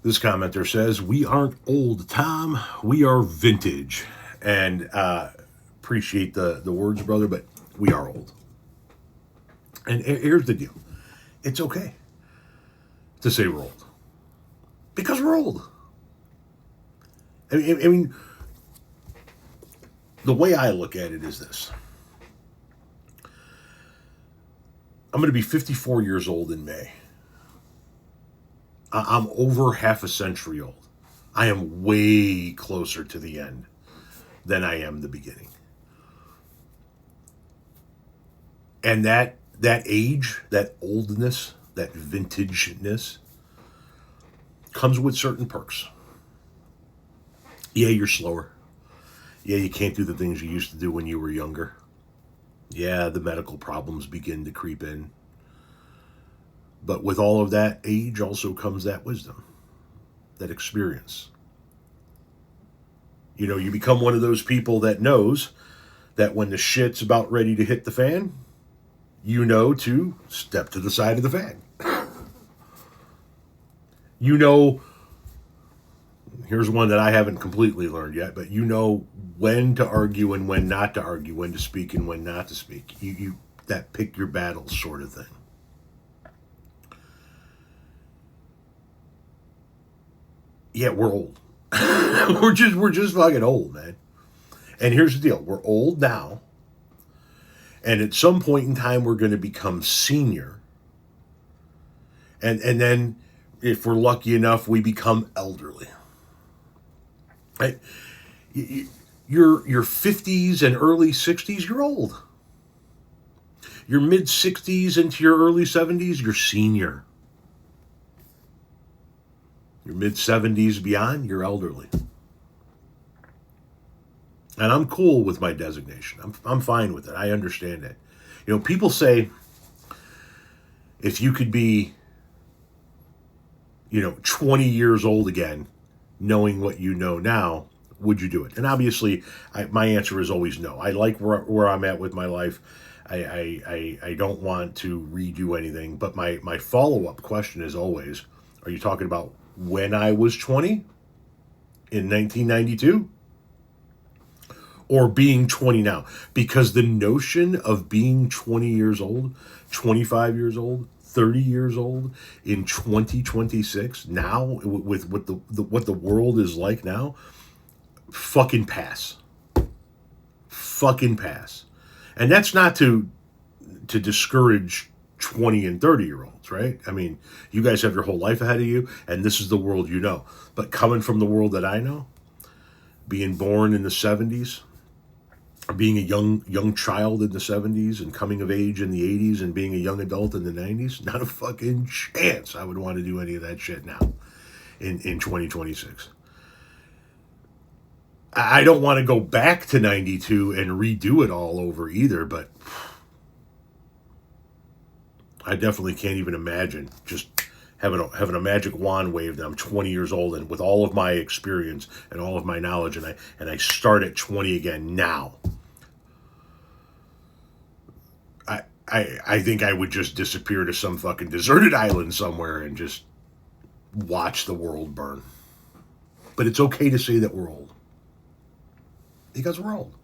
This commenter says, "We aren't old, Tom. We are vintage." And appreciate the words, brother, but we are old. And here's the deal: it's okay to say we're old because we're old. I mean, the way I look at it is this: I'm going to be 54 years old in May. I'm over half a century old. I am way closer to the end than I am the beginning. And that age, that oldness, that vintageness comes with certain perks. Yeah, you're slower. Yeah, you can't do the things you used to do when you were younger. Yeah, the medical problems begin to creep in. But with all of that age also comes that wisdom, that experience. You know, you become one of those people that knows that when the shit's about ready to hit the fan, you know to step to the side of the fan. You know, here's one that I haven't completely learned yet, but you know when to argue and when not to argue, when to speak and when not to speak. You that pick your battles sort of thing. Yeah, we're old. we're just fucking old, man. And here's the deal: we're old now, and at some point in time, we're going to become senior, and then if we're lucky enough, we become elderly. Right? Your 50s and early 60s, you're old. Your mid 60s into your early 70s, you're senior. Your mid 70s beyond, you're elderly. And I'm cool with my designation. I'm fine with it. I understand it. You know, people say if you could be, 20 years old again, knowing what you know now, would you do it? And obviously, my answer is always no. I like where I'm at with my life. I don't want to redo anything. But my follow up question is always, are you talking about when I was 20 in 1992? Or being 20 now? Because the notion of being 20 years old, 25 years old, 30 years old in 2026 now with what the world is like now, fucking pass. Fucking pass. And that's not to discourage 20 and 30-year olds, right? I mean, you guys have your whole life ahead of you, and this is the world you know. But coming from the world that I know, being born in the 70s, being a young child in the 70s and coming of age in the 80s and being a young adult in the 90s, not a fucking chance I would want to do any of that shit now in 2026. I don't want to go back to 92 and redo it all over either, but I definitely can't even imagine just having a magic wand wave that I'm 20 years old and with all of my experience and all of my knowledge, and I start at 20 again now. I think I would just disappear to some fucking deserted island somewhere and just watch the world burn. But it's okay to say that we're old. Because we're old.